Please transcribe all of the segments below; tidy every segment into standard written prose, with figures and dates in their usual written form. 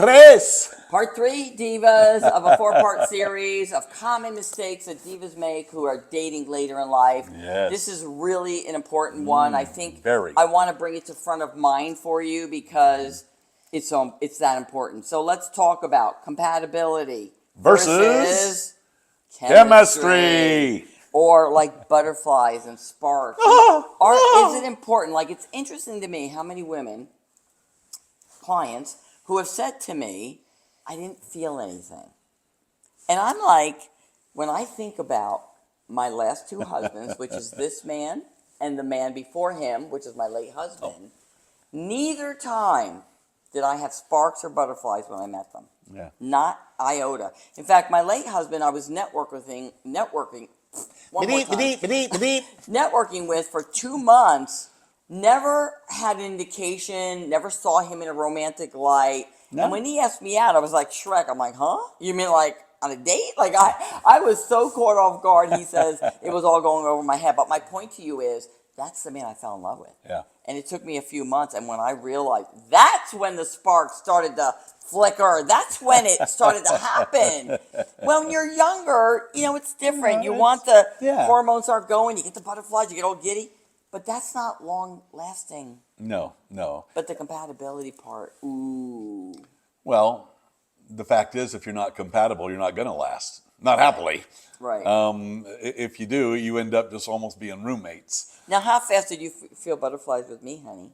tres. Part 3, divas, of a 4-part series of common mistakes that divas make who are dating later in life. Yes. This is really an important one. I think very. I want to bring it to front of mind for you because it's that important. So let's talk about compatibility versus chemistry. Or like butterflies and sparks. Is it important? Like, it's interesting to me how many women, clients, who have said to me, I didn't feel anything. And I'm like, when I think about my last 2 husbands, which is this man and the man before him, which is my late husband, neither time did I have sparks or butterflies when I met them. Yeah. Not iota. In fact, my late husband, I was networking with for 2 months, never had an indication, never saw him in a romantic light. No. And when he asked me out, I was like, Shrek. I'm like, huh? You mean like on a date? Like, I was so caught off guard. He says it was all going over my head. But my point to you is, that's the man I fell in love with. Yeah. And it took me a few months. And when I realized, that's when the spark started to flicker. That's when it started to happen. When you're younger, it's different. You want the hormones start going. You get the butterflies. You get all giddy. But that's not long lasting. No. But the compatibility part, ooh. Well, the fact is, if you're not compatible, you're not going to last. Not happily. Right. If you do, you end up just almost being roommates. Now, how fast did you feel butterflies with me, honey?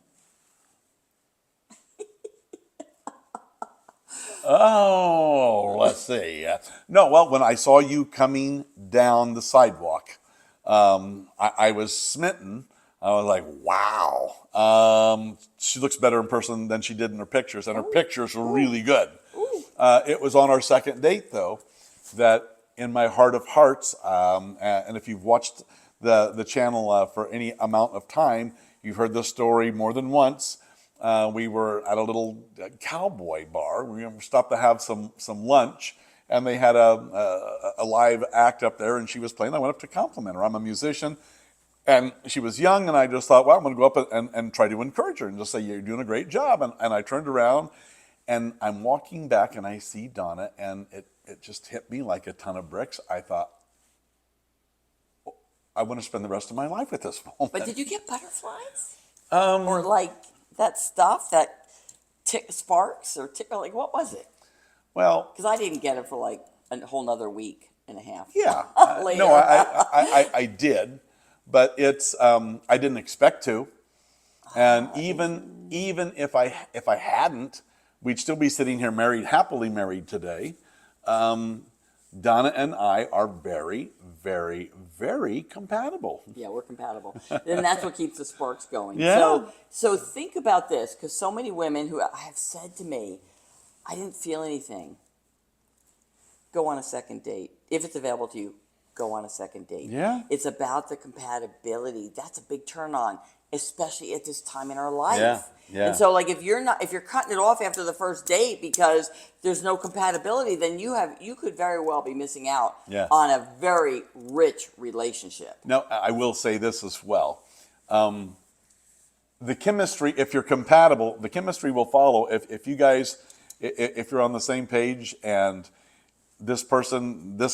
Oh, let's see. No, well, when I saw you coming down the sidewalk, I was smitten. I was like, wow. She looks better in person than she did in her pictures, and her pictures were really good. It was on our second date, though, that in my heart of hearts, and if you've watched the channel for any amount of time, you've heard this story more than once. We were at a little cowboy bar. We stopped to have some lunch, and they had a live act up there, and she was playing. I went up to compliment her. I'm a musician. And she was young, and I just thought, well, I'm going to go up and try to encourage her and just say, you're doing a great job. And I turned around, and I'm walking back, and I see Donna, and it just hit me like a ton of bricks. I thought, oh, I want to spend the rest of my life with this woman. But did you get butterflies? Or like that stuff, that sparks or tickle? Like, what was it? Well, because I didn't get it for like a whole nother week and a half. Yeah. Later. No, I did. But it's I didn't expect to, and even if I hadn't, we'd still be sitting here happily married today. Donna and I are very, very, very compatible. Yeah, we're compatible, and that's what keeps the sparks going. Yeah. So think about this, because so many women who have said to me, "I didn't feel anything." Go on a second date if it's available to you. Go on a second date. Yeah. It's about the compatibility. That's a big turn on, especially at this time in our life. Yeah. And so like if you're cutting it off after the first date because there's no compatibility, then you could very well be missing out on a very rich relationship. Now, I will say this as well. The chemistry, if you're compatible, the chemistry will follow. If you're on the same page and this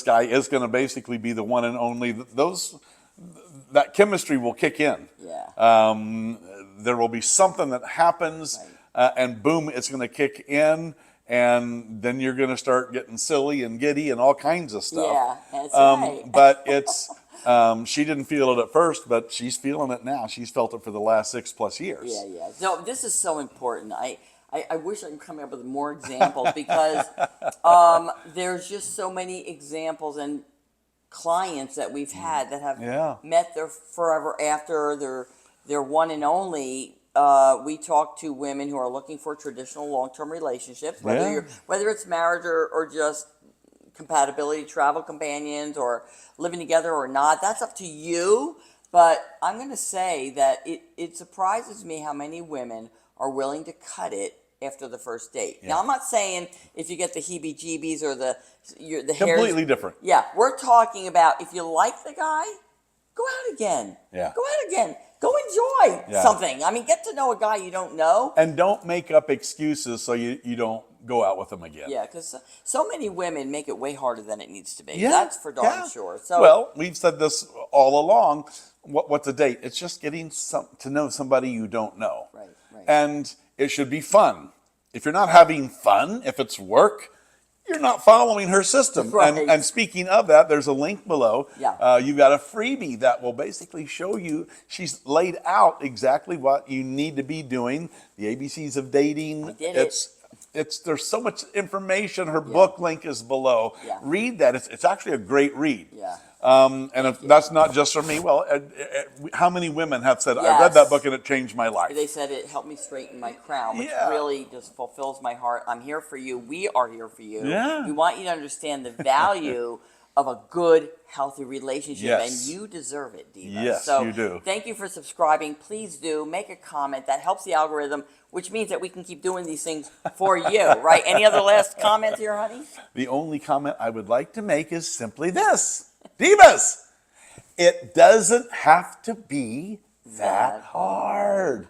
guy is going to basically be the one and only, that chemistry will kick in. Yeah. There will be something that happens, and boom, it's going to kick in, and then you're going to start getting silly and giddy and all kinds of stuff. Yeah, that's right. But it's, she didn't feel it at first, but she's feeling it now. She's felt it for the last 6+ years. Yeah. No, this is so important. I wish I could come up with more examples because there's just so many examples and clients that we've had that have met their forever after, their one and only. We talk to women who are looking for traditional long-term relationships, whether it's marriage or just compatibility, travel companions, or living together or not. That's up to you. But I'm going to say that it surprises me how many women are willing to cut it after the first date. Now, I'm not saying if you get the heebie-jeebies or the completely hairs, different. Yeah, we're talking about if you like the guy, go out again. Yeah. Go out again. Go enjoy something. I mean, get to know a guy you don't know. And don't make up excuses so you don't go out with them again. Yeah, because so many women make it way harder than it needs to be. Yeah, That's for darn yeah. sure. So, well, we've said this all along. What's a date? It's just getting to know somebody you don't know. Right, right. And it should be fun. If you're not having fun, if it's work, you're not following her system. Right. And speaking of that, there's a link below. Yeah. You've got a freebie that will basically show you, she's laid out exactly what you need to be doing, the ABCs of dating. I did it. There's so much information. Her book link is below. Yeah. Read that. It's actually a great read. Yeah. And if that's not just for me, well, how many women have said, I read that book and it changed my life? They said it helped me straighten my crown, which Yeah. really just fulfills my heart. I'm here for you. We are here for you. Yeah. We want you to understand the value of a good, healthy relationship, Yes. and you deserve it, Diva. Yes, so you do. Thank you for subscribing. Please do make a comment. That helps the algorithm, which means that we can keep doing these things for you, right? Any other last comments here, honey? The only comment I would like to make is simply this. Divas, it doesn't have to be that hard.